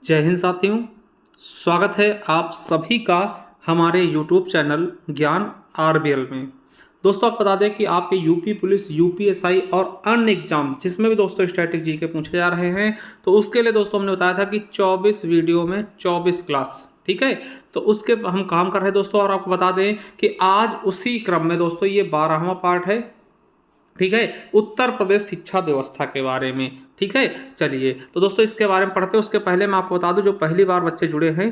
जय हिंद साथियों, स्वागत है आप सभी का हमारे YouTube चैनल ज्ञान आरबीएल में। दोस्तों आप बता दें कि आपके यूपी पुलिस, यूपीएसआई और अन्य एग्जाम जिसमें भी दोस्तों स्टैटिक जी के पूछे जा रहे हैं, तो उसके लिए दोस्तों हमने बताया था कि 24 वीडियो में 24 क्लास, ठीक है। तो उसके हम काम कर रहे हैं दोस्तों, और आपको बता दें कि आज उसी क्रम में दोस्तों ये 12वां पार्ट है, ठीक है, उत्तर प्रदेश शिक्षा व्यवस्था के बारे में। ठीक है, चलिए तो दोस्तों इसके बारे में पढ़ते हैं। उसके पहले मैं आपको बता दूं, जो पहली बार बच्चे जुड़े हैं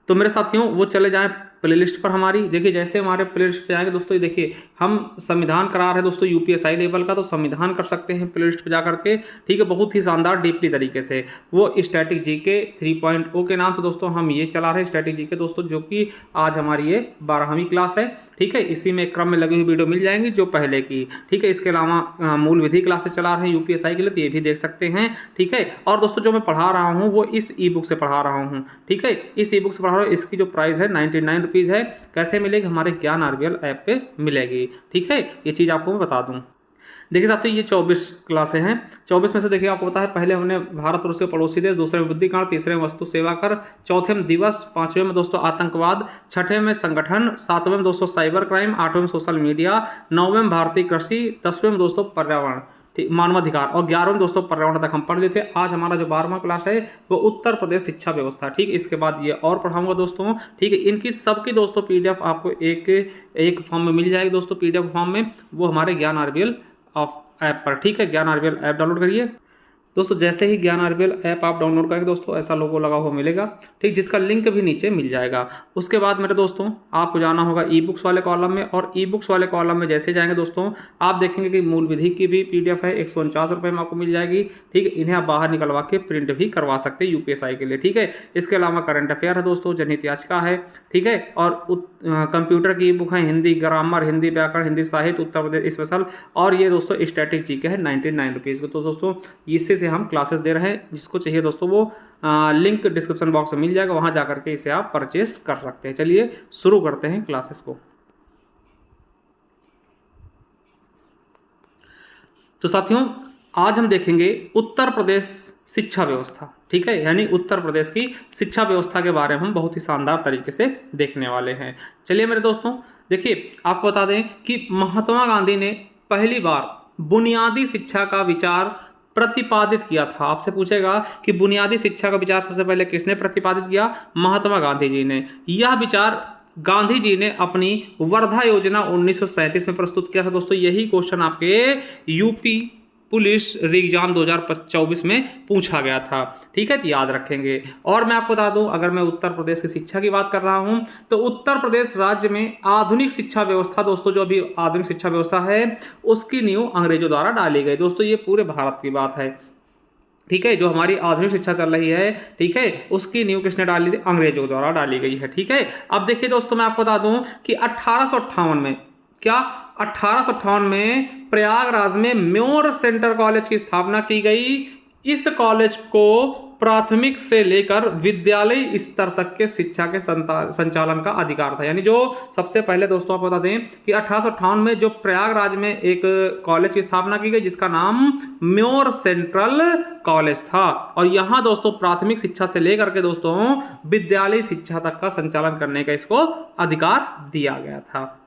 तो मेरे साथियों वो चले जाएं प्लेलिस्ट पर हमारी। देखिए जैसे हमारे प्लेलिस्ट पे आएंगे दोस्तों, ये देखिए हम संविधान करा रहे हैं दोस्तों यूपीएसआई लेवल का, तो संविधान कर सकते हैं प्लेलिस्ट पे जा करके, ठीक है। बहुत ही शानदार डीपली तरीके से वो स्टैटिक जीके 3.0 के नाम से दोस्तों हम ये चला रहे हैं स्टैटिक जीके दोस्तों, जो कि आज हमारी ये 12वीं क्लास है, ठीक है। इसी में क्रम में लगी हुई वीडियो मिल जाएंगी जो पहले की, ठीक है। इसके अलावा मूल विधि क्लासेस चला रहे हैं यूपीएसआई के लिए, तो ये भी देख सकते हैं, ठीक है। और दोस्तों जो मैं पढ़ा रहा हूँ वो इस ई बुक से पढ़ा रहा हूँ, ठीक है। इस ई बुक से पढ़ा रहा हूँ, इसकी जो प्राइस है 99 रुपीज़ है। कैसे मिलेगी? हमारे ज्ञान आरबीएल ऐप पे मिलेगी, ठीक है। ये चीज़ आपको मैं बता दूं। देखिए साथियों ये 24 क्लासें हैं। 24 में से देखिए आपको पता है, पहले हमने भारत और उसके पड़ोसी देश, दूसरे में बुद्धिकांड, तीसरे में वस्तु सेवा कर, चौथे में दिवस, पांचवें में दोस्तों आतंकवाद, छठे में संगठन, सातवें में दोस्तों साइबर क्राइम, आठवें में सोशल मीडिया, नौवें में भारतीय कृषि, 10वें में दोस्तों पर्यावरण, मानवाधिकार, और 11वें में दोस्तों पर्यावरण तक हम पढ़ लेते हैं। आज हमारा जो 12वां क्लास है वो उत्तर प्रदेश शिक्षा व्यवस्था, ठीक। इसके बाद ये और पढ़ाऊंगा दोस्तों, ठीक है। इनकी सबकी दोस्तों पीडीएफ आपको एक फॉर्म में मिल जाएगी दोस्तों, पीडीएफ फॉर्म में, वो हमारे ज्ञान आरबीएल ऐप पर, ठीक है। ज्ञान आरबीएल ऐप डाउनलोड करिए दोस्तों। जैसे ही ज्ञान आरबीएल ऐप आप डाउनलोड करेंगे दोस्तों, ऐसा लोगो लगा हुआ मिलेगा, ठीक, जिसका लिंक भी नीचे मिल जाएगा। उसके बाद मेरे दोस्तों आपको जाना होगा ई बुक्स वाले कॉलम में, और ई बुक्स वाले कॉलम में जैसे जाएंगे दोस्तों आप देखेंगे कि मूल विधि की भी पीडीएफ है, 149 रुपये में आपको मिल जाएगी, ठीक है। इन्हें आप बाहर निकलवा के प्रिंट भी करवा सकते हैं यूपीएसआई के लिए, ठीक है। इसके अलावा करंट अफेयर है दोस्तों, जनहित याचिका है, ठीक है। और कंप्यूटर की ई बुक है, हिंदी ग्रामर, हिंदी व्याकरण, हिंदी साहित्य, उत्तर प्रदेश स्पेशल, और ये दोस्तों स्टैटिक जी के है 99 रुपीज़ को। तो दोस्तों इससे से हम क्लासेस दे रहे हैं, जिसको चाहिए दोस्तों वो लिंक डिस्क्रिप्शन बॉक्स में मिल जाएगा, वहां जाकर के इसे आप परचेस कर सकते हैं। चलिए शुरू करते हैं क्लासेस को। तो साथियों आज हम देखेंगे उत्तर प्रदेश शिक्षा व्यवस्था, ठीक है, यानी उत्तर प्रदेश की शिक्षा व्यवस्था के बारे में हम बहुत ही शानदार तरीके से देखने वाले हैं। चलिए मेरे दोस्तों देखिए, आपको बता दें कि महात्मा गांधी ने पहली बार बुनियादी शिक्षा का विचार प्रतिपादित किया था। आपसे पूछेगा कि बुनियादी शिक्षा का विचार सबसे पहले किसने प्रतिपादित किया? महात्मा गांधी जी ने। यह विचार गांधी जी ने अपनी वर्धा योजना 1937 में प्रस्तुत किया था दोस्तों। यही क्वेश्चन आपके यूपी पुलिस एग्जाम 2024 में पूछा गया था, ठीक है, तो याद रखेंगे। और मैं आपको बता दूं, अगर मैं उत्तर प्रदेश की शिक्षा की बात कर रहा हूं तो उत्तर प्रदेश राज्य में आधुनिक शिक्षा व्यवस्था दोस्तों, जो अभी आधुनिक शिक्षा व्यवस्था है उसकी नींव अंग्रेजों द्वारा डाली गई दोस्तों। ये पूरे भारत की बात है, ठीक है। जो हमारी आधुनिक शिक्षा चल रही है, ठीक है, उसकी नींव किसने डाली थी? अंग्रेजों द्वारा डाली गई है, ठीक है। अब देखिए दोस्तों मैं आपको बता दूं कि 1858 में, क्या 1858 में प्रयागराज में म्योर सेंटर कॉलेज की स्थापना की गई। इस कॉलेज को प्राथमिक से लेकर विद्यालय स्तर तक के शिक्षा के संचालन का अधिकार था। यानी जो सबसे पहले दोस्तों आपको बता दें कि 1858 में जो प्रयागराज में एक कॉलेज की स्थापना की गई जिसका नाम म्योर सेंट्रल कॉलेज था, और यहाँ दोस्तों प्राथमिक शिक्षा से लेकर के दोस्तों विद्यालय शिक्षा तक का संचालन करने का इसको अधिकार दिया गया था,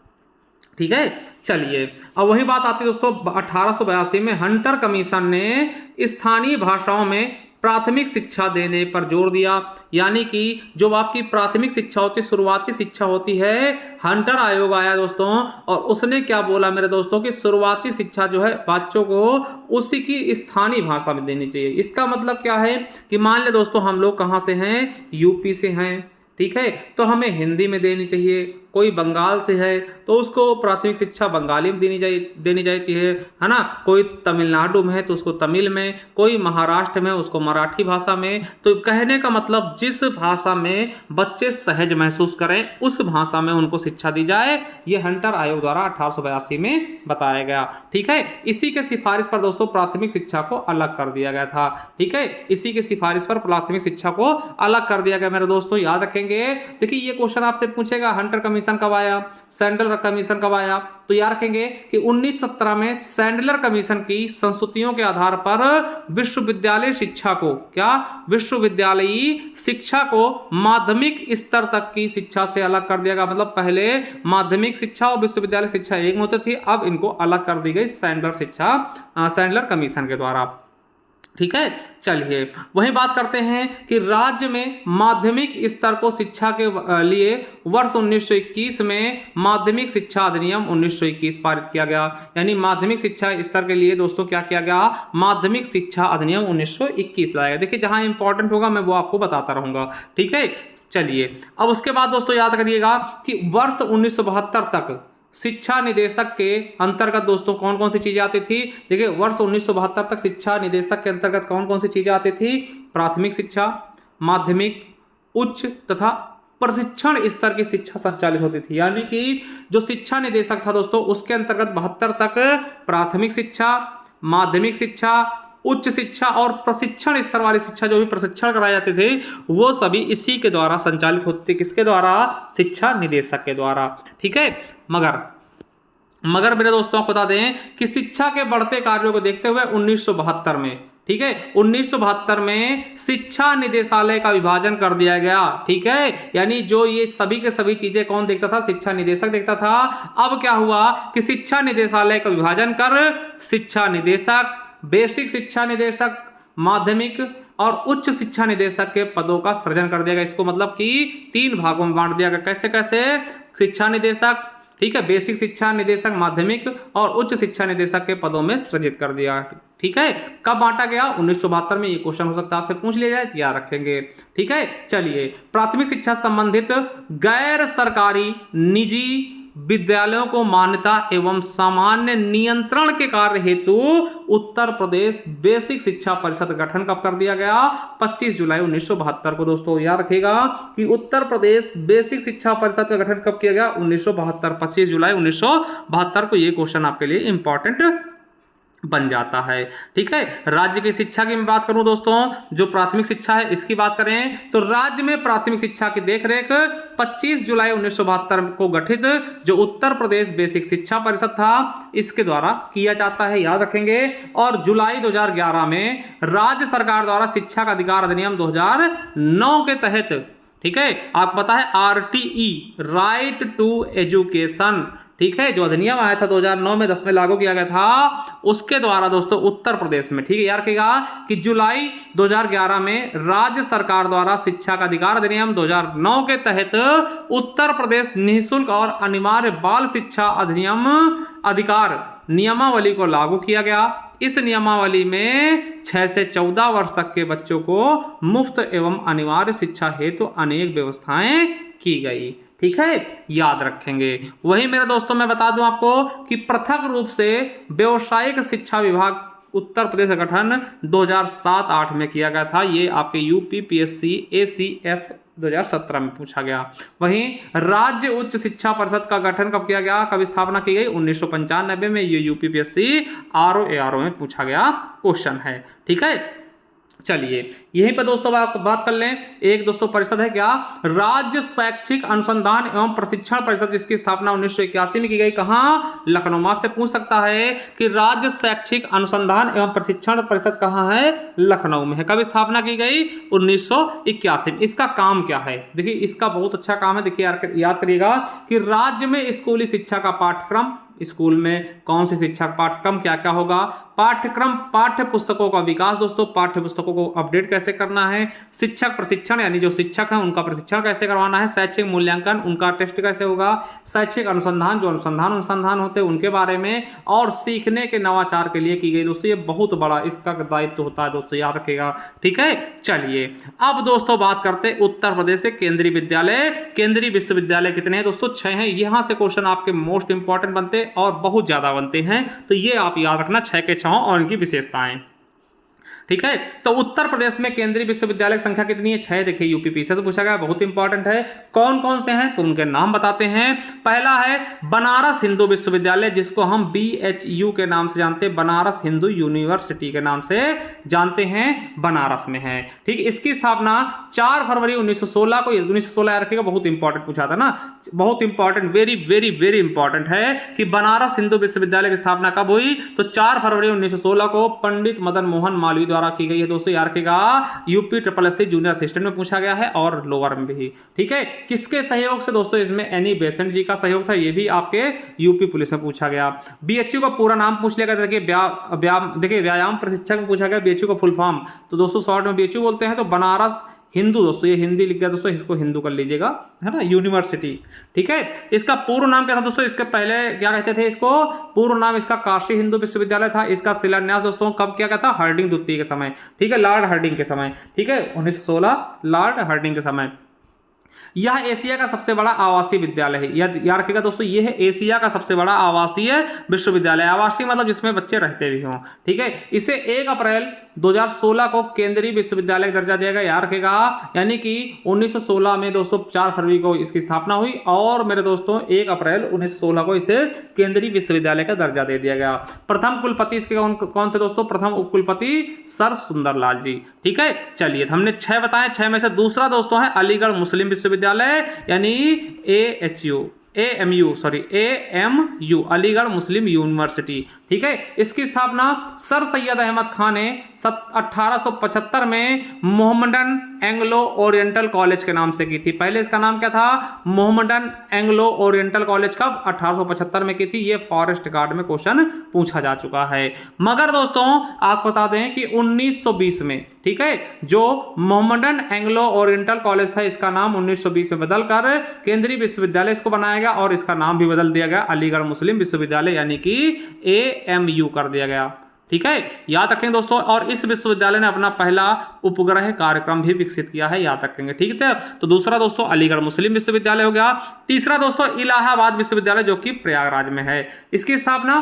ठीक है। चलिए अब वही बात आती है दोस्तों, 1882 में हंटर कमीशन ने स्थानीय भाषाओं में प्राथमिक शिक्षा देने पर जोर दिया। यानी कि जो आपकी प्राथमिक शिक्षा होती है, शुरुआती शिक्षा होती है, हंटर आयोग आया दोस्तों और उसने क्या बोला मेरे दोस्तों कि शुरुआती शिक्षा जो है बच्चों को उसी की स्थानीय भाषा में देनी चाहिए। इसका मतलब क्या है कि मान ले दोस्तों हम लोग कहाँ से हैं? यूपी से हैं, ठीक है, तो हमें हिंदी में देनी चाहिए। कोई बंगाल से है तो उसको प्राथमिक शिक्षा बंगाली में देनी चाहिए, है ना। कोई तमिलनाडु में है तो उसको तमिल में, कोई महाराष्ट्र में उसको मराठी भाषा में। तो कहने का मतलब जिस भाषा में बच्चे सहज महसूस करें उस भाषा में उनको शिक्षा दी जाए, ये हंटर आयोग द्वारा 1882 में बताया गया, ठीक है। इसी के सिफारिश पर दोस्तों प्राथमिक शिक्षा को अलग कर दिया गया था, ठीक है। इसी की सिफारिश पर प्राथमिक शिक्षा को अलग कर दिया गया मेरे दोस्तों, याद रखेंगे। देखिए ये क्वेश्चन आपसे पूछेगा, हंटर कमीशन कमीशन कब आया, सैंडलर कमीशन कब आया? तो याद रखेंगे कि 1917 में सैंडलर कमीशन की संस्तुतियों के आधार पर विश्वविद्यालय शिक्षा को, क्या, विश्वविद्यालयी शिक्षा को माध्यमिक स्तर तक की शिक्षा से अलग कर दिया गया। मतलब पहले माध्यमिक शिक्षा और विश्वविद्यालय शिक्षा एक में होती थी, अब इनको अलग कर दी गई सैंडलर कमीशन के द्वारा। ठीक है, चलिए वही बात करते हैं कि राज्य में माध्यमिक स्तर को शिक्षा के लिए वर्ष 1921 में माध्यमिक शिक्षा अधिनियम 1921 पारित किया गया। यानी माध्यमिक शिक्षा स्तर के लिए दोस्तों क्या किया गया, माध्यमिक शिक्षा अधिनियम 1921 लाया गया। देखिए जहां इंपॉर्टेंट होगा मैं वो आपको बताता रहूंगा। ठीक है, चलिए अब उसके बाद दोस्तों याद करिएगा कि वर्ष 1972 तक शिक्षा निदेशक के अंतर्गत दोस्तों कौन कौन सी चीजें आती थी। देखिए वर्ष 1972 तक शिक्षा निदेशक के अंतर्गत कौन कौन सी चीजें आती थी, प्राथमिक शिक्षा, माध्यमिक, उच्च तथा प्रशिक्षण स्तर की शिक्षा संचालित होती थी। यानी कि जो शिक्षा निदेशक था दोस्तों उसके अंतर्गत 72 तक प्राथमिक शिक्षा, माध्यमिक शिक्षा, उच्च शिक्षा और प्रशिक्षण स्तर वाली शिक्षा जो भी प्रशिक्षण कराए जाते थे वो सभी इसी के द्वारा संचालित होते। किसके द्वारा, शिक्षा निदेशक के द्वारा। ठीक है, मगर मेरे दोस्तों को बता दें कि शिक्षा के बढ़ते कार्यों को देखते हुए 1972 में, ठीक है, 1972 में शिक्षा निदेशालय का विभाजन कर दिया गया। ठीक है, यानी जो ये सभी के सभी चीजें कौन देखता था, शिक्षा निदेशक देखता था। अब क्या हुआ कि शिक्षा निदेशालय का विभाजन कर शिक्षा निदेशक, बेसिक शिक्षा निदेशक, माध्यमिक और उच्च शिक्षा निदेशक के पदों का सृजन कर दिया गया। इसको मतलब कि 3 भागों में बांट दिया गया। कैसे कैसे, शिक्षा निदेशक, ठीक है, बेसिक शिक्षा निदेशक, माध्यमिक और उच्च शिक्षा निदेशक के पदों में सृजित कर दिया। ठीक है, कब बांटा गया, 1972 में। ये क्वेश्चन हो सकता है आपसे पूछ लिया जाए, याद रखेंगे। ठीक है, चलिए प्राथमिक शिक्षा संबंधित गैर सरकारी निजी विद्यालयों को मान्यता एवं सामान्य नियंत्रण के कार्य हेतु उत्तर प्रदेश बेसिक शिक्षा परिषद गठन कब कर दिया गया, 25 जुलाई 1972 को। दोस्तों याद रखिएगा कि उत्तर प्रदेश बेसिक शिक्षा परिषद का गठन कब किया गया, 1972, 25 जुलाई 1972 को। ये क्वेश्चन आपके लिए इंपॉर्टेंट बन जाता है। ठीक है, राज्य की शिक्षा की मैं बात करूं दोस्तों, जो प्राथमिक शिक्षा है इसकी बात करें तो राज्य में प्राथमिक शिक्षा की देखरेख 25 जुलाई 1972 को गठित जो उत्तर प्रदेश बेसिक शिक्षा परिषद था इसके द्वारा किया जाता है, याद रखेंगे। और जुलाई 2011 में राज्य सरकार द्वारा शिक्षा का अधिकार अधिनियम 2009 के तहत, ठीक है, आपको पता है RTE, राइट टू एजुकेशन, ठीक है, जो अधिनियम आया था 2009 में 10 में लागू किया गया था, उसके द्वारा दोस्तों उत्तर प्रदेश में, ठीक है, याद रखिएगा कि जुलाई 2011 में राज्य सरकार द्वारा शिक्षा का अधिकार अधिनियम 2009 के तहत उत्तर प्रदेश निःशुल्क और अनिवार्य बाल शिक्षा अधिनियम अधिकार नियमावली को लागू किया गया। इस नियमावली में 6 से 14 वर्ष तक के बच्चों को मुफ्त एवं अनिवार्य शिक्षा हेतु अनेक व्यवस्थाएं की गई। ठीक है, याद रखेंगे। वही मेरे दोस्तों मैं बता दूं आपको कि पृथक रूप से व्यावसायिक शिक्षा विभाग उत्तर प्रदेश का गठन 2007-8 में किया गया था। ये आपके UPPSC ACF 2017 में पूछा गया। वहीं राज्य उच्च शिक्षा परिषद का गठन कब किया गया, कब स्थापना की गई, 1995 में। ये UPPSC RO में पूछा गया क्वेश्चन है। ठीक है, चलिए यहीं पर दोस्तों बात कर लें। एक दोस्तों परिषद है क्या, राज्य शैक्षिक अनुसंधान एवं प्रशिक्षण परिषद, जिसकी स्थापना 1981 में की गई। कहाँ, लखनऊ में। आपसे पूछ सकता है कि राज्य शैक्षिक अनुसंधान एवं प्रशिक्षण परिषद कहाँ है, लखनऊ में है। कब स्थापना की गई, 1981 में। इसका काम क्या है, देखिए इसका बहुत अच्छा काम है। देखिए याद करिएगा कि राज्य में स्कूली शिक्षा का पाठ्यक्रम, स्कूल में कौन सी शिक्षा पाठ्यक्रम क्या क्या होगा, पाठ्यक्रम पाठ्य पुस्तकों का विकास, दोस्तों पाठ्य पुस्तकों को अपडेट कैसे करना है, शिक्षक प्रशिक्षण यानी जो शिक्षक हैं उनका प्रशिक्षण कैसे करवाना है, शैक्षिक मूल्यांकन उनका टेस्ट कैसे होगा, शैक्षिक अनुसंधान जो अनुसंधान होते हैं उनके बारे में, और सीखने के नवाचार के लिए की गई। दोस्तों ये बहुत बड़ा इसका दायित्व होता है, दोस्तों याद रखेगा। ठीक है, चलिए अब दोस्तों बात करते हैं उत्तर प्रदेश के केंद्रीय विद्यालय। केंद्रीय विश्वविद्यालय कितने हैं दोस्तों, 6 हैं। यहां से क्वेश्चन आपके मोस्ट इंपॉर्टेंट बनते और बहुत ज्यादा बनते हैं, तो ये आप याद रखना 6 के 6 और इनकी विशेषताएं। ठीक है। तो उत्तर प्रदेश में केंद्रीय विश्वविद्यालय की संख्या कितनी है? 6। देखिए यूपी पीछे से पूछा गया, बहुत इंपॉर्टेंट है। कौन कौन से हैं तो उनके नाम बताते हैं। पहला है बनारस हिंदू विश्वविद्यालय, जिसको हम BHU के नाम से जानते हैं, बनारस हिंदू यूनिवर्सिटी के नाम से जानते हैं, बनारस में है। ठीक, इसकी स्थापना 4 फरवरी 1916 को, 1916 याद रखिएगा, बहुत इंपॉर्टेंट पूछा था ना, बहुत important, very very very important है कि बनारस हिंदू विश्वविद्यालय की स्थापना कब हुई तो 4 फरवरी 1916 को पंडित मदन मोहन मालवीय द्वारा की गई है। दोस्तों याद रखिएगा, यूपी SSSC जूनियर असिस्टेंट में पूछा गया है और लोअर में भी। ठीक है, किसके सहयोग से दोस्तों? इसमें एनी बेसेंट जी का सहयोग था, ये भी आपके यूपी पुलिस में पूछा गया। BHU का पूरा नाम पूछ लिया गया, देखिए व्यायाम प्रशिक्षक में पूछा गया BHU का फुल फॉर्म, तो दोस्तों शॉर्ट में BHU बोलते हैं। तो बनारस हिंदू, दोस्तों ये हिंदी लिख गया दोस्तों, इसको हिंदू कर लीजिएगा, है ना, यूनिवर्सिटी। ठीक है, इसका पूर्व नाम क्या था दोस्तों? इसके पहले क्या कहते थे इसको? पूर्व नाम इसका काशी हिंदू विश्वविद्यालय था। इसका शिलान्यास दोस्तों कब किया गया था? हार्डिंग द्वितीय के समय। ठीक है, लॉर्ड हार्डिंग के समय। ठीक है, 1916 लॉर्ड हार्डिंग के समय। यह एशिया का सबसे बड़ा आवासीय विद्यालय है। याद रखिएगा दोस्तों, यह है एशिया का सबसे बड़ा आवासीय विश्वविद्यालय। आवासीय मतलब जिसमें बच्चे रहते भी हों। ठीक है, इसे 1 अप्रैल 2016 को केंद्रीय विश्वविद्यालय का दर्जा दिया गया। याद रखिएगा, यानी कि 1916 में दोस्तों 4 फरवरी को इसकी स्थापना हुई और मेरे दोस्तों 1 अप्रैल 1916 को इसे केंद्रीय विश्वविद्यालय का दर्जा दे दिया गया। प्रथम कुलपति इसके कौन थे दोस्तों? प्रथम उप कुलपति सर सुंदरलाल जी। ठीक है, चलिए हमने 6 बताए, 6 में से दूसरा दोस्तों है अलीगढ़ मुस्लिम विश्वविद्यालय, यानी AMU, अलीगढ़ मुस्लिम यूनिवर्सिटी। ठीक है, इसकी स्थापना सर सैयद अहमद खान ने 1875 में मोहम्मडन एंग्लो ओरिएंटल कॉलेज के नाम से की थी। पहले इसका नाम क्या था? Mohammedan Anglo oriental college. कब? 1875 में की थी। ये फॉरेस्ट गार्ड में क्वेश्चन पूछा जा चुका है। मगर दोस्तों आपको बता दें कि 1920 में, ठीक है, जो मोहम्मडन एंग्लो ओरिएंटल कॉलेज था, इसका नाम 1920 में बदलकर केंद्रीय विश्वविद्यालय इसको बनाया गया और इसका नाम भी बदल दिया गया अलीगढ़ मुस्लिम विश्वविद्यालय, यानी कि AMU कर दिया गया। ठीक है, याद रखेंगे दोस्तों। और इस विश्वविद्यालय ने अपना पहला उपग्रह कार्यक्रम भी विकसित किया है, याद रखेंगे। ठीक है, तो दूसरा दोस्तों अलीगढ़ मुस्लिम विश्वविद्यालय हो गया। तीसरा दोस्तों इलाहाबाद विश्वविद्यालय, जो कि प्रयागराज में है। इसकी स्थापना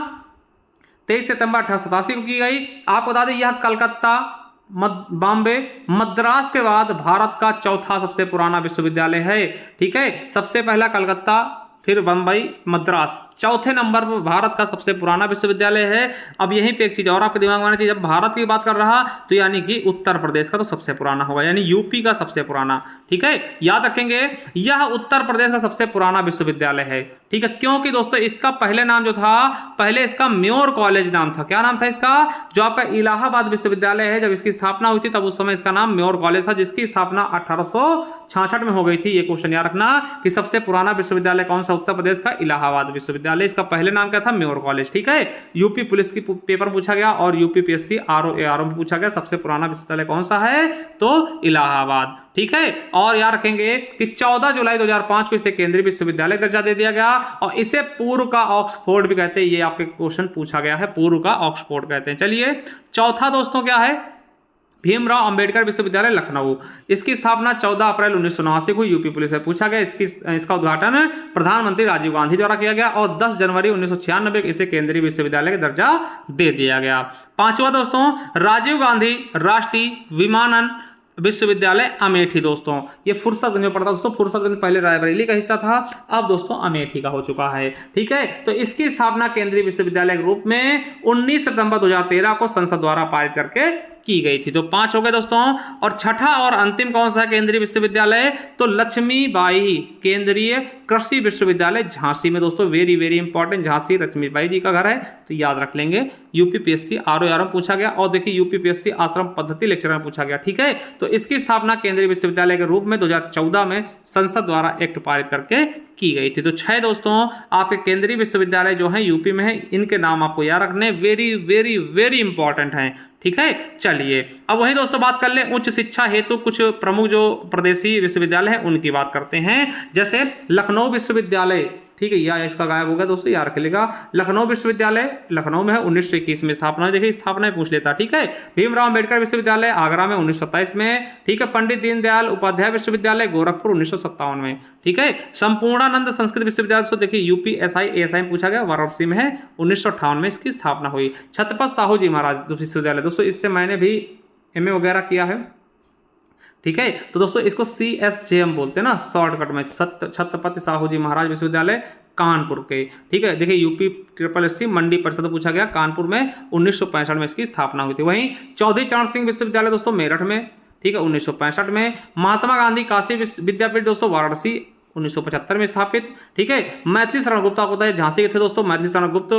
23 सितंबर 1887 को की गई। आपको बता दें यह कलकत्ता, बॉम्बे, मद्रास के बाद भारत का चौथा सबसे पुराना विश्वविद्यालय है। ठीक है, सबसे पहला कलकत्ता, फिर बम्बई, मद्रास, चौथे नंबर पर भारत का सबसे पुराना विश्वविद्यालय है। अब यहीं पे एक चीज और आपके दिमाग में आनी चाहिए, जब भारत की बात कर रहा तो यानी कि उत्तर प्रदेश का तो सबसे पुराना होगा, यानी यूपी का सबसे पुराना। ठीक है, याद रखेंगे यह उत्तर प्रदेश का सबसे पुराना विश्वविद्यालय है। ठीक है, क्योंकि दोस्तों इसका पहले नाम जो था, पहले इसका म्योर कॉलेज नाम था। क्या नाम था इसका? जो आपका इलाहाबाद विश्वविद्यालय है, जब इसकी स्थापना हुई थी तब उस समय इसका नाम म्योर कॉलेज था, जिसकी स्थापना 1866 में हो गई थी। ये क्वेश्चन याद रखना कि सबसे पुराना विश्वविद्यालय कौन सा? उत्तर प्रदेश का इलाहाबाद विश्वविद्यालय। इसका पहले नाम क्या था? More college. ठीक है, यूपी पुलिस की पेपर पूछा गया और यूपी PSC RO में पूछा गया सबसे पुराना विश्वविद्यालय कौन सा है, तो इलाहाबाद। ठीक है, और याद रखेंगे कि 14 जुलाई 2005 को इसे केंद्रीय विश्वविद्यालय दर्जा दे दिया गया और इसे पूर्व का ऑक्सफोर्ड भी कहते हैं। ये आपके क्वेश्चन पूछा गया है, पूर्व का ऑक्सफोर्ड कहते हैं। चलिए चौथा दोस्तों क्या है? भीमराव अंबेडकर विश्वविद्यालय लखनऊ। इसकी स्थापना 14 अप्रैल 1979 को यूपी पुलिस से पूछा गया। इसका उद्घाटन प्रधानमंत्री राजीव गांधी द्वारा किया गया और 10 जनवरी 1996 को इसे केंद्रीय विश्वविद्यालय का दर्जा दे दिया गया। पांचवा दोस्तों राजीव गांधी राष्ट्रीय विमानन विश्वविद्यालय अमेठी। दोस्तों ये फुर्सतगंज में पड़ता है। दोस्तों फुर्सतगंज पहले रायबरेली का हिस्सा था, अब दोस्तों अमेठी का हो चुका है। ठीक है, तो इसकी स्थापना केंद्रीय विश्वविद्यालय के रूप में 19 सितंबर 2013 को संसद द्वारा पारित करके की गई थी। तो 5 हो गए दोस्तों। और छठा और अंतिम कौन सा केंद्रीय विश्वविद्यालय? तो लक्ष्मीबाई केंद्रीय कृषि विश्वविद्यालय झांसी में। दोस्तों very very important, Jhansi Laxmibai ji का घर है, तो याद रख लेंगे। यूपी PSC RO में पूछा गया और देखिए यूपी PSC आश्रम पद्धति लेक्चर में पूछा गया। ठीक है, तो इसकी स्थापना केंद्रीय विश्वविद्यालय के रूप में 2014 में संसद द्वारा एक्ट पारित करके की गई थी। तो 6 दोस्तों आपके केंद्रीय विश्वविद्यालय जो है यूपी में है, इनके नाम आपको याद रखने, वेरी वेरी वेरी इंपॉर्टेंट हैं। ठीक है, चलिए अब वही दोस्तों बात कर ले उच्च शिक्षा हेतु कुछ प्रमुख जो प्रदेशीय विश्वविद्यालय हैं उनकी बात करते हैं। जैसे लखनऊ विश्वविद्यालय, ठीक है, या इसका गायब हो गया दोस्तों, याद रख लेगा। लखनऊ विश्वविद्यालय लखनऊ में है, 1921 में स्थापना। देखिए स्थापना पूछ लेता। ठीक है, भीमराव अंबेडकर विश्वविद्यालय आगरा में 1927 में। ठीक है, पंडित दीनदयाल उपाध्याय विश्वविद्यालय गोरखपुर 1957 में। ठीक है, संपूर्णानंद संस्कृत विश्वविद्यालय तो देखिए यूपी ASI में पूछा गया, वाराणसी में है, 1958 में इसकी स्थापना हुई। छत्रपति साहू जी महाराज विश्वविद्यालय, दोस्तों इससे मैंने भी MA वगैरह किया है। ठीक है, तो दोस्तों इसको CSJM बोलते हैं ना शॉर्टकट में, छत्रपति साहू जी महाराज विश्वविद्यालय कानपुर के। ठीक है, देखिए UPSSC मंडी परिषद पूछा गया, कानपुर में 1965 में इसकी स्थापना हुई थी। वहीं चौधरी चरण सिंह विश्वविद्यालय दोस्तों मेरठ में, ठीक है, 1965 में। महात्मा गांधी काशी विद्यापीठ दोस्तों वाराणसी 1975 में स्थापित। ठीक है, मैथिली शरण गुप्त आपको पता है झांसी के थे दोस्तों, मैथिली शरण गुप्त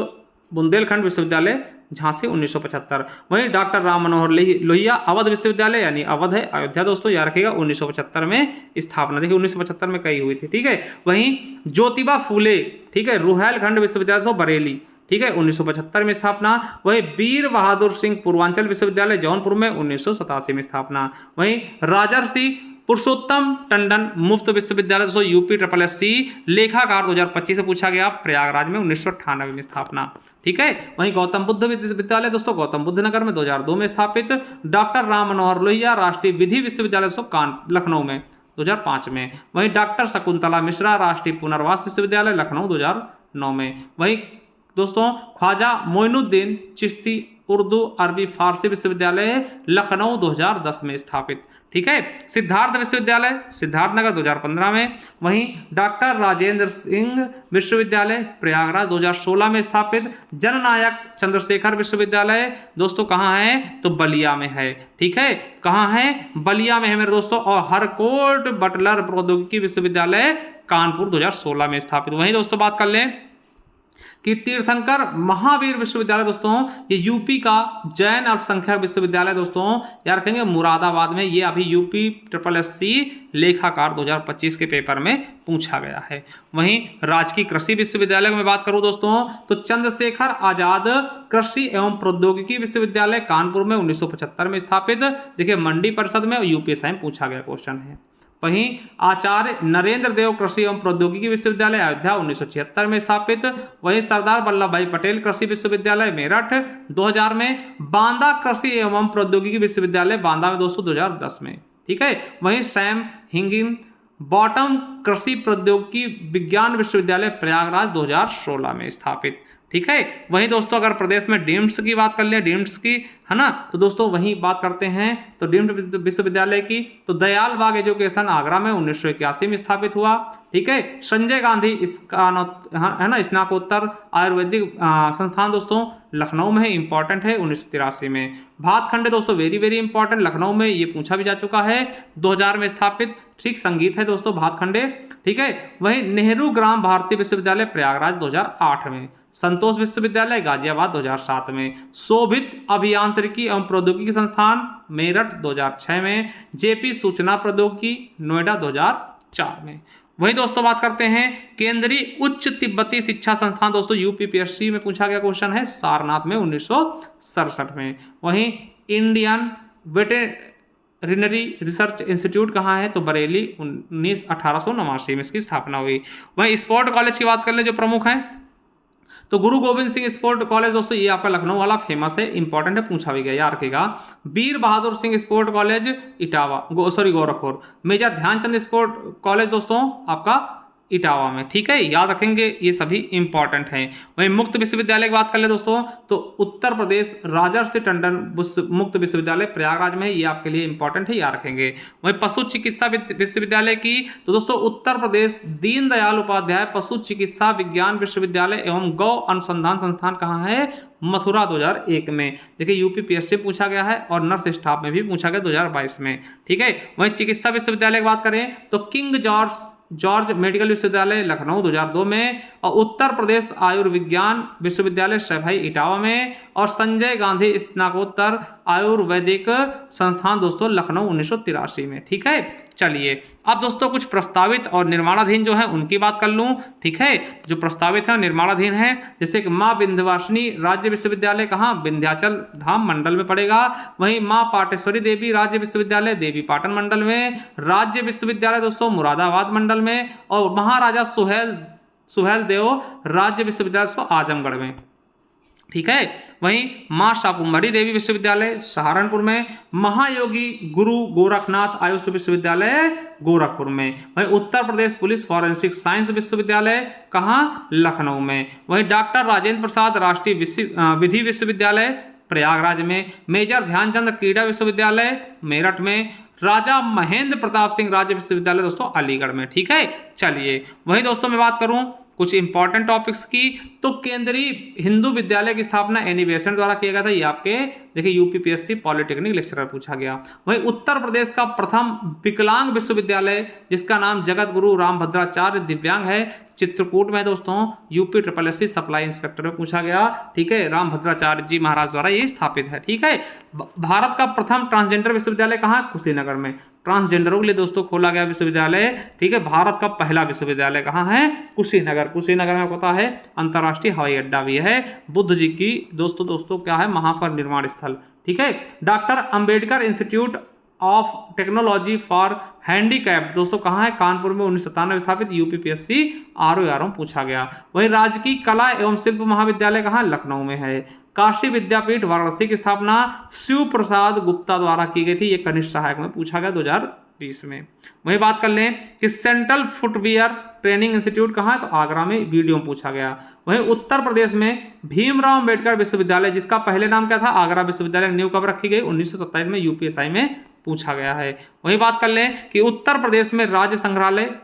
बुंदेलखंड विश्वविद्यालय झांसी 1975। वहीं डॉक्टर राम मनोहर लोहिया अवध विश्वविद्यालय, यानी अवध है अयोध्या दोस्तों, याद रखिएगा, 1975 में स्थापना। देखिए 1975 में कई हुई थी। ठीक है, वहीं ज्योतिबा फूले, ठीक है, रुहेलखंड विश्वविद्यालय दोस्तों बरेली, ठीक है, 1975 में स्थापना। वहीं वीर बहादुर सिंह पूर्वांचल विश्वविद्यालय जौनपुर में 1987 में स्थापना। वहीं राजर्षि पुरुषोत्तम टंडन मुफ्त विश्वविद्यालय दोस्तों UPSSC लेखाकार 2025 से पूछा गया, प्रयागराज में 1998 में स्थापना। ठीक है, वहीं गौतम बुद्ध विश्वविद्यालय दोस्तों गौतम बुद्ध नगर में 2002 में स्थापित। डॉक्टर राम मनोहर लोहिया राष्ट्रीय विधि विश्वविद्यालय दोस्तों लखनऊ में 2005 में। वहीं डॉक्टर शकुंतला मिश्रा राष्ट्रीय पुनर्वास विश्वविद्यालय लखनऊ 2009 में। वहीं दोस्तों ख्वाजा मोइनुद्दीन चिश्ती उर्दू अरबी फारसी विश्वविद्यालय लखनऊ 2010 में स्थापित। ठीक है, सिद्धार्थ विश्वविद्यालय सिद्धार्थनगर 2015 में। वहीं डॉक्टर राजेंद्र सिंह विश्वविद्यालय प्रयागराज 2016 में स्थापित। जननायक चंद्रशेखर विश्वविद्यालय दोस्तों कहाँ है, तो बलिया में है। ठीक है, कहाँ है, बलिया में है मेरे दोस्तों। और हरकोट बटलर प्रौद्योगिकी विश्वविद्यालय कानपुर 2016 में स्थापित। वहीं दोस्तों बात कर लें कि तीर्थंकर महावीर विश्वविद्यालय दोस्तों ये यूपी का जैन अल्पसंख्यक विश्वविद्यालय दोस्तों याद रखेंगे मुरादाबाद में। ये अभी UPSSC लेखाकार 2025 के पेपर में पूछा गया है। वहीं राजकीय कृषि विश्वविद्यालय में बात करूं दोस्तों तो चंद्रशेखर आजाद कृषि एवं प्रौद्योगिकी विश्वविद्यालय कानपुर में 1975 में स्थापित। देखिए मंडी परिषद में UPSI में पूछा गया क्वेश्चन है। वहीं आचार्य नरेंद्र देव कृषि एवं प्रौद्योगिकी विश्वविद्यालय अयोध्या 1976 में स्थापित। वहीं सरदार वल्लभ भाई पटेल कृषि विश्वविद्यालय मेरठ 2000 में। बांदा कृषि एवं प्रौद्योगिकी विश्वविद्यालय बांदा में दोस्तों 2010 में। ठीक है, वहीं सैम हिंगिन बॉटम कृषि प्रौद्योगिकी विज्ञान विश्वविद्यालय प्रयागराज 2016 में स्थापित। ठीक है, वहीं दोस्तों अगर प्रदेश में डीम्ड्स की बात कर ले, डीम्ड्स की है ना, तो दोस्तों वहीं बात करते हैं तो डीम्ड विश्वविद्यालय की तो दयाल बाग एजुकेशन आगरा में 1981 में स्थापित हुआ। ठीक है, संजय गांधी इसका है ना स्नातकोत्तर आयुर्वेदिक संस्थान दोस्तों लखनऊ में है, इंपॉर्टेंट है, 1983 में। भातखंडे दोस्तों वेरी वेरी इंपॉर्टेंट, लखनऊ में ये पूछा भी जा चुका है, 2000 में स्थापित। ठीक, संगीत है दोस्तों भातखंडे। ठीक है, वहीं नेहरू ग्राम भारती विश्वविद्यालय प्रयागराज 2008 में। संतोष विश्वविद्यालय गाजियाबाद 2007 में। शोभित अभियांत्रिकी एवं प्रौद्योगिकी संस्थान मेरठ 2006 में। JP सूचना प्रौद्योगिकी नोएडा 2004 में। वही दोस्तों बात करते हैं केंद्रीय उच्च तिब्बती शिक्षा संस्थान दोस्तों UPSSC में पूछा गया क्वेश्चन है, सारनाथ में 1967 में। वहीं इंडियन वेटेरिनरी रिसर्च इंस्टीट्यूट कहाँ है, तो बरेली 1889 में इसकी स्थापना हुई। वहीं स्पोर्ट कॉलेज की बात कर ले जो प्रमुख हैं तो गुरु गोविंद सिंह स्पोर्ट कॉलेज दोस्तों ये आपका लखनऊ वाला फेमस है, इंपॉर्टेंट है, पूछा भी गया, याद रखिएगा। Veer Bahadur Singh sport college Etawah Gorakhpur. Major Dhyanchand sport college दोस्तों आपका इटावा में। ठीक है, याद रखेंगे, ये सभी इंपॉर्टेंट हैं। वहीं मुक्त विश्वविद्यालय की बात कर ले दोस्तों तो उत्तर प्रदेश राजर्षि टंडन मुक्त विश्वविद्यालय प्रयागराज में है, ये आपके लिए इंपॉर्टेंट है, याद रखेंगे। वहीं पशु चिकित्सा विश्वविद्यालय की तो दोस्तों उत्तर प्रदेश दीनदयाल उपाध्याय पशु चिकित्सा विज्ञान विश्वविद्यालय एवं गौ अनुसंधान संस्थान कहाँ है, मथुरा 2001 में। देखिए UPSSC पूछा गया है और नर्स स्टाफ में भी पूछा गया 2022 में। ठीक है, वहीं चिकित्सा विश्वविद्यालय की बात करें तो किंग जॉर्ज मेडिकल विश्वविद्यालय लखनऊ 2002 में। और उत्तर प्रदेश आयुर्विज्ञान विश्वविद्यालय सभई इटावा में। और संजय गांधी स्नातकोत्तर आयुर्वेदिक संस्थान दोस्तों लखनऊ 1983 में। ठीक है, चलिए अब दोस्तों कुछ प्रस्तावित और निर्माणाधीन जो है उनकी बात कर लूं। ठीक है, जो प्रस्तावित है निर्माणाधीन है जैसे कि माँ विंध्यवासिनी राज्य विश्वविद्यालय कहाँ, विंध्याचल धाम मंडल में पड़ेगा। वहीं माँ पाटेश्वरी देवी राज्य विश्वविद्यालय देवी पाटन मंडल में। राज्य विश्वविद्यालय दोस्तों मुरादाबाद मंडल में। और महाराजा सुहेल देव राज्य विश्वविद्यालय दोस्तों आजमगढ़ में। ठीक है, वहीं मां शाकुंभरी देवी विश्वविद्यालय सहारनपुर में। महायोगी गुरु गोरखनाथ आयुष विश्वविद्यालय गोरखपुर में। वहीं Uttar Pradesh police forensic science विश्वविद्यालय कहाँ, लखनऊ में। वहीं डॉक्टर राजेंद्र प्रसाद राष्ट्रीय विधि विश्वविद्यालय प्रयागराज में, मेजर ध्यानचंद क्रीड़ा विश्वविद्यालय मेरठ में, राजा महेंद्र प्रताप सिंह राज्य विश्वविद्यालय दोस्तों अलीगढ़ में। ठीक है, चलिए वहीं दोस्तों मैं बात करूं कुछ इंपॉर्टेंट टॉपिक्स की, तो केंद्रीय हिंदू विद्यालय की स्थापना एनी बेसेंट द्वारा किया गया था। ये आपके देखिए यूपीपीएससी पॉलिटेक्निक लेक्चरर पूछा गया। वहीं उत्तर प्रदेश का प्रथम विकलांग विश्वविद्यालय जिसका नाम जगत गुरु रामभद्राचार्य दिव्यांग है, चित्रकूट में दोस्तों यूपी SSSC सप्लाई इंस्पेक्टर में पूछा गया। ठीक है, रामभद्राचार्य जी महाराज द्वारा ये स्थापित है। ठीक है, भारत का प्रथम ट्रांसजेंडर विश्वविद्यालय कहाँ है? कुशीनगर में। ट्रांसजेंडरों के लिए दोस्तों खोला गया विश्वविद्यालय। ठीक है, भारत का पहला विश्वविद्यालय कहाँ है? कुशीनगर। कुशीनगर में पता है अंतर्राष्ट्रीय हवाई अड्डा भी है। बुद्ध जी की दोस्तों क्या है? महापरिनिर्वाण स्थल। ठीक है, doctor Ambedkar institute of technology for handicap दोस्तों कहाँ है? कानपुर में 1997 स्थापित, यूपीपीएससी RO पूछा गया। वहीं राजकीय कला एवं शिल्प महाविद्यालय कहाँ? लखनऊ में है। काशी विद्यापीठ वाराणसी की स्थापना शिव प्रसाद गुप्ता द्वारा की गई थी, ये कनिष्ठ सहायक में पूछा गया 2020 में। वही बात कर लें कि सेंट्रल फुटवियर ट्रेनिंग इंस्टीट्यूट कहाँ है? तो आगरा में, वीडियो में पूछा गया। वहीं उत्तर प्रदेश में भीमराव अंबेडकर विश्वविद्यालय जिसका पहले नाम क्या था? आगरा विश्वविद्यालय, न्यू कब रखी गई? 1927 में, यूपीएसआई में पूछा गया है। वही बात कर लें कि उत्तर प्रदेश में राज्य संग्रहालय,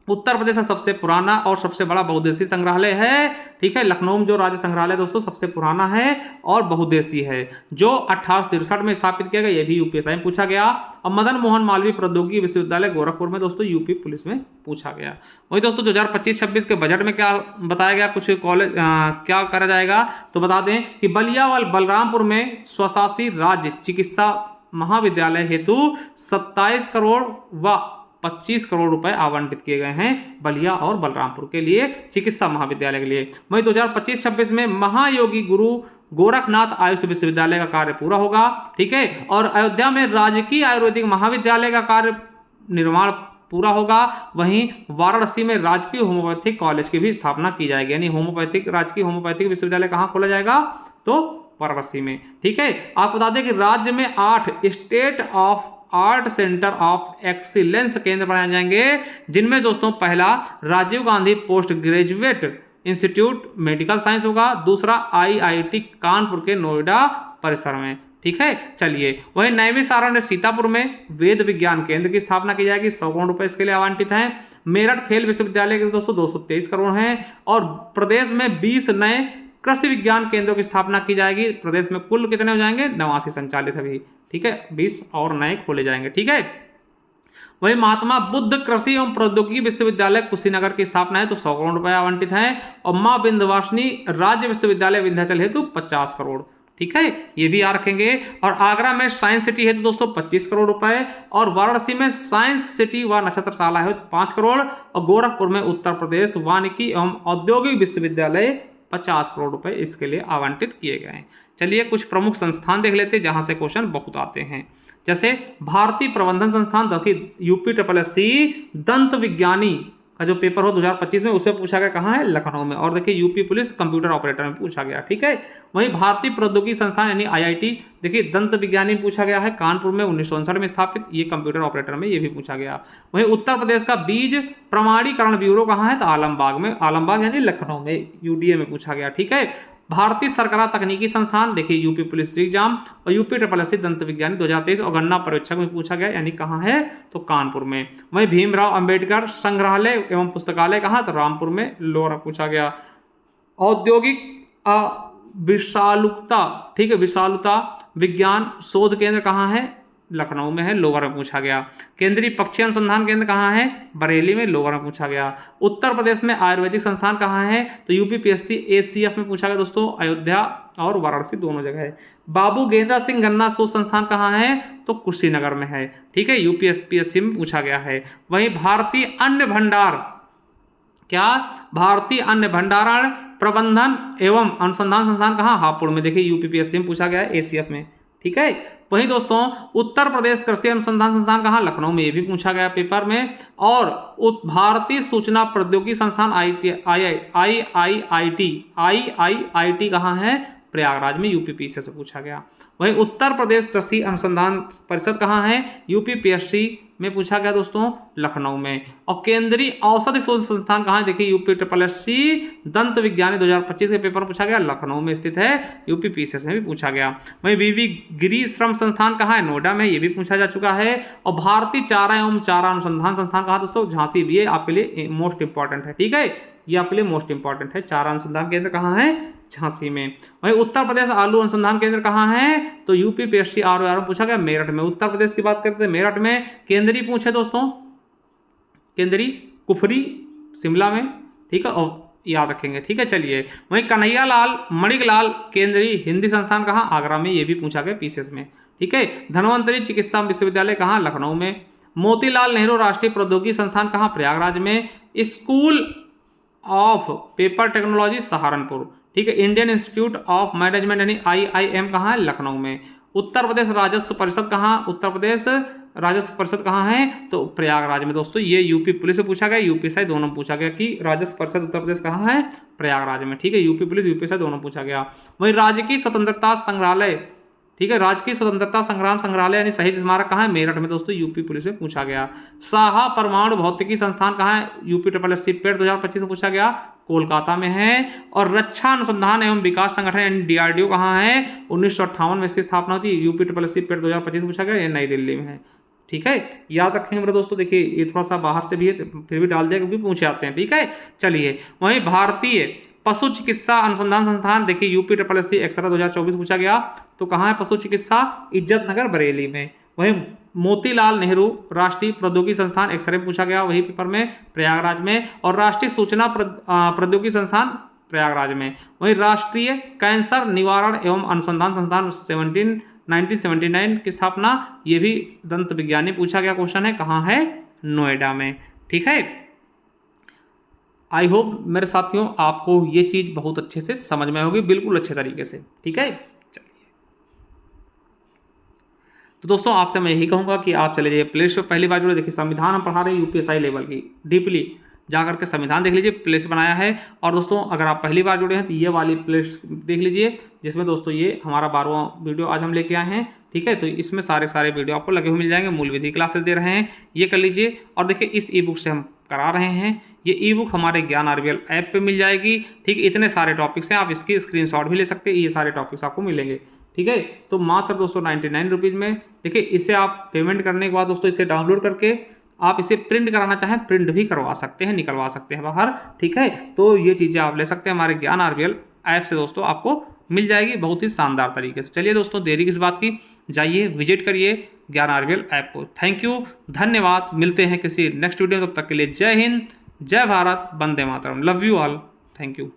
उत्तर प्रदेश का सबसे पुराना और सबसे बड़ा बहुउद्देशीय संग्रहालय है। ठीक है, लखनऊ में जो राज्य संग्रहालय दोस्तों सबसे पुराना है और बहुउद्देशीय है, जो 1863 में स्थापित किया गया, ये भी यूपीएसआई में पूछा गया। और मदन मोहन मालवीय प्रौद्योगिकी विश्वविद्यालय गोरखपुर में दोस्तों यूपी पुलिस में पूछा गया। वही दोस्तों 2025-26 के बजट में क्या बताया गया, कुछ कॉलेज क्या करा जाएगा, तो बता दें कि बलिया व बलरामपुर में स्वशासी राज्य चिकित्सा महाविद्यालय हेतु 27 करोड़ व 25 करोड़ रुपए आवंटित किए गए हैं बलिया और बलरामपुर के लिए, चिकित्सा महाविद्यालय के लिए। वहीं 2025-26 में महायोगी गुरु गोरखनाथ आयुष विश्वविद्यालय का कार्य पूरा होगा। ठीक है, और अयोध्या में राजकीय आयुर्वेदिक महाविद्यालय का कार्य निर्माण पूरा होगा। वहीं वाराणसी में राजकीय होम्योपैथिक कॉलेज की भी स्थापना की जाएगी, यानी राजकीय होम्योपैथिक विश्वविद्यालय कहाँ खोला जाएगा? तो वाराणसी में। ठीक है, आप बता दें कि राज्य में 8 state of art centre of excellence केंद्र बनाए जाएंगे, जिनमें दोस्तों पहला Rajiv Gandhi post graduate institute medical science होगा, दूसरा IIT कानपुर के नोएडा परिसर में। ठीक है, चलिए वहीं नैमिषारण्य सीतापुर में वेद विज्ञान केंद्र की स्थापना की जाएगी, 100 करोड़ रुपए इसके लिए आवंटित हैं। मेरठ खेल विश्वविद्यालय के दोस्तों 223 करोड़ हैं, और प्रदेश में 20 नए कृषि विज्ञान केंद्रों की स्थापना की जाएगी। प्रदेश में कुल कितने हो जाएंगे? 89 संचालित अभी। ठीक है, 20 और नए खोले जाएंगे। ठीक है, वही महात्मा बुद्ध कृषि एवं प्रौद्योगिकी विश्वविद्यालय कुशीनगर की स्थापना है, तो 100 करोड़ रुपए आवंटित हैं। और मां विंध्यवासिनी राज्य विश्वविद्यालय विंध्याचल हेतु 50 करोड़। ठीक है, ये भी याद रखेंगे। और आगरा में साइंस सिटी है तो दोस्तों 25 करोड़ रुपए, और वाराणसी में साइंस सिटी व नक्षत्रशाला है तो 5 करोड़, और गोरखपुर में उत्तर प्रदेश वानिकी एवं औद्योगिक विश्वविद्यालय 50 करोड़ रुपए इसके लिए आवंटित किए गए हैं। चलिए कुछ प्रमुख संस्थान देख लेते हैं जहां से क्वेश्चन बहुत आते हैं, जैसे भारतीय प्रबंधन संस्थान, देखिए यूपी दंत विज्ञानी का जो पेपर हो 2025 में, उससे पूछा गया कहाँ है? लखनऊ में। और देखिए यूपी पुलिस कंप्यूटर ऑपरेटर में पूछा गया। ठीक है, वहीं भारतीय प्रौद्योगिकी संस्थान यानी IIT, देखिए दंत विज्ञानी पूछा गया है, कानपुर में 1959 में स्थापित, ये कंप्यूटर ऑपरेटर में ये भी पूछा गया। वहीं उत्तर प्रदेश का बीज प्रमाणीकरण ब्यूरो कहाँ है? तो आलमबाग में, आलमबाग यानी लखनऊ में, UDA में पूछा गया। ठीक है, भारतीय सरकार तकनीकी संस्थान, देखिए यूपी पुलिस एग्जाम, और यूपी SSSC दंत विज्ञानी 2023, और गन्ना पर्यवेक्षक में पूछा गया, यानी कहाँ है? तो कानपुर में। वहीं भीमराव अंबेडकर संग्रहालय एवं पुस्तकालय कहाँ? तो रामपुर में, लोरा पूछा गया। औद्योगिक विशालुता, ठीक है, विशालुता विज्ञान शोध केंद्र कहाँ है? लखनऊ में है, लोअर में पूछा गया। केंद्रीय पक्षी अनुसंधान केंद्र कहाँ है? बरेली में, लोअर में पूछा गया। उत्तर प्रदेश में आयुर्वेदिक संस्थान कहाँ है? तो यूपीपीएससी ACF में पूछा गया दोस्तों, अयोध्या और वाराणसी दोनों जगह है। बाबू गेंदा सिंह गन्ना शोध संस्थान कहाँ है? तो कुशीनगर में है। ठीक है, यूपीपीएससी में पूछा गया है। वहीं भारतीय अन्न भंडार, क्या? भारतीय अन्न भंडारण प्रबंधन एवं अनुसंधान संस्थान कहाँ? हापुड़ में, देखिए यूपीपीएससी में पूछा गया है, ACF में। ठीक है, वहीं दोस्तों उत्तर प्रदेश कृषि अनुसंधान संस्थान कहाँ? लखनऊ में, ये भी पूछा गया पेपर में। और भारतीय सूचना प्रौद्योगिकी संस्थान IIIT कहाँ है? प्रयागराज में, यूपीपीएससी से पूछा गया। वहीं उत्तर प्रदेश कृषि अनुसंधान परिषद कहाँ है, यूपीपीएससी में पूछा गया दोस्तों, लखनऊ में। और केंद्रीय औषधि शोध संस्थान कहाँ है, देखिए यूपीएससी दंत विज्ञानी 2025 के पेपर पूछा गया, लखनऊ में स्थित है, यूपीपीएससी में भी पूछा गया। वहीं वीवी गिरी श्रम संस्थान कहाँ है, नोएडा में, ये भी पूछा जा चुका है। और भारतीय चारा एवं चारा अनुसंधान संस्थान कहाँ दोस्तों, झांसी, भी आपके लिए मोस्ट इंपॉर्टेंट है, ठीक है, ये आपके लिए मोस्ट इंपॉर्टेंट है। चारा अनुसंधान केंद्र कहाँ है, झांसी में। वहीं उत्तर प्रदेश आलू अनुसंधान केंद्र कहाँ है, तो यूपीपीएससी आर पूछा गया, मेरठ में। उत्तर प्रदेश की बात करते हैं, मेरठ में। केंद्रीय पूछे दोस्तों, केंद्रीय कुफरी शिमला में, ठीक है, और याद रखेंगे, ठीक है। चलिए, वहीं कन्हैयालाल मणिकलाल केंद्रीय हिंदी संस्थान कहाँ, आगरा में, ये भी पूछा गया पीसीएस में, ठीक है। धन्वंतरी चिकित्सा विश्वविद्यालय कहाँ, लखनऊ में। मोतीलाल नेहरू राष्ट्रीय प्रौद्योगिकी संस्थान कहाँ, प्रयागराज में। School of paper technology Saharanpur, ठीक है। इंडियन इंस्टीट्यूट ऑफ मैनेजमेंट यानी IIM कहाँ है, लखनऊ में। उत्तर प्रदेश राजस्व परिषद कहाँ, उत्तर प्रदेश राजस्व परिषद कहाँ है, तो प्रयागराज में दोस्तों। ये यूपी पुलिस से पूछा गया, यूपीएससी दोनों पूछा गया कि राजस्व परिषद उत्तर प्रदेश कहाँ है, प्रयागराज में, ठीक है। यूपी पुलिस यूपीएससी दोनों पूछा गया। वहीं राजकीय स्वतंत्रता संग्रहालय, ठीक है, राजकीय स्वतंत्रता संग्राम संग्रहालय यानी शहीद स्मारक कहाँ है, मेरठ में दोस्तों, यूपी पुलिस में पूछा गया। साहा परमाणु भौतिकी संस्थान कहाँ है, यूपीएससी पेड 2025 में पूछा गया, कोलकाता में है। और रक्षा अनुसंधान एवं विकास संगठन यानी DRDO कहाँ है, 1958 में इसकी स्थापना होती है, यूपीएससी पेड 2025 पूछा गया, ये नई दिल्ली में है, ठीक है। याद रखेंगे मेरे दोस्तों, देखिए ये थोड़ा सा बाहर से भी है, फिर भी डाल दिया क्योंकि पूछे आते हैं, ठीक है। चलिए, वहीं भारतीय पशु चिकित्सा अनुसंधान संस्थान, देखिए यूपीएससी एक्सरा 2024 पूछा गया, तो कहाँ है पशु चिकित्सा, इज्जत नगर बरेली में। वहीं मोतीलाल नेहरू राष्ट्रीय प्रौद्योगिकी संस्थान एक्सरे पूछा गया, वही पेपर में, प्रयागराज में। और राष्ट्रीय सूचना प्रौद्योगिकी संस्थान प्रयागराज में। वहीं राष्ट्रीय कैंसर निवारण एवं अनुसंधान संस्थान 1979 की स्थापना, ये भी दंत विज्ञानी पूछा गया क्वेश्चन है, कहाँ है, नोएडा में, ठीक है। आई होप मेरे साथियों आपको ये चीज़ बहुत अच्छे से समझ में होगी, बिल्कुल अच्छे तरीके से, ठीक है। चलिए, तो दोस्तों आपसे मैं यही कहूँगा कि आप चले जाइए प्ले स्टोर, पहली बार जुड़े, देखिए संविधान हम पढ़ा रहे हैं यूपीएससी लेवल की, डीपली जाकर के संविधान देख लीजिए, प्ले लिस्ट बनाया है। और दोस्तों अगर आप पहली बार जुड़े हैं तो ये वाली प्ले लिस्ट देख लीजिए, जिसमें दोस्तों ये हमारा 12वां वीडियो आज हम लेके आए हैं, ठीक है। तो इसमें सारे वीडियो आपको लगे हुए मिल जाएंगे, मूल विधि क्लासेस दे रहे हैं, ये कर लीजिए। और देखिए इस ई बुक से हम करा रहे हैं, ये ई बुक हमारे ज्ञान RBL ऐप पे मिल जाएगी, ठीक। इतने सारे टॉपिक्स हैं, आप इसकी स्क्रीनशॉट भी ले सकते हैं, ये सारे टॉपिक्स आपको मिलेंगे, ठीक है। तो मात्र दोस्तों 99 रुपीज़ में, देखिए इसे आप पेमेंट करने के बाद दोस्तों इसे डाउनलोड करके आप इसे प्रिंट कराना चाहें, प्रिंट भी करवा सकते हैं, निकलवा सकते हैं बाहर, ठीक है। तो ये चीज़ें आप ले सकते हैं हमारे ज्ञान RBL ऐप से दोस्तों, आपको मिल जाएगी बहुत ही शानदार तरीके से। चलिए दोस्तों, देरी किस बात की, जाइए विजिट करिए ज्ञान RBL ऐप को। थैंक यू, धन्यवाद, मिलते हैं किसी नेक्स्ट वीडियो में, तब तक के लिए जय हिंद, जय भारत, वंदे मातरम, love you all, thank you.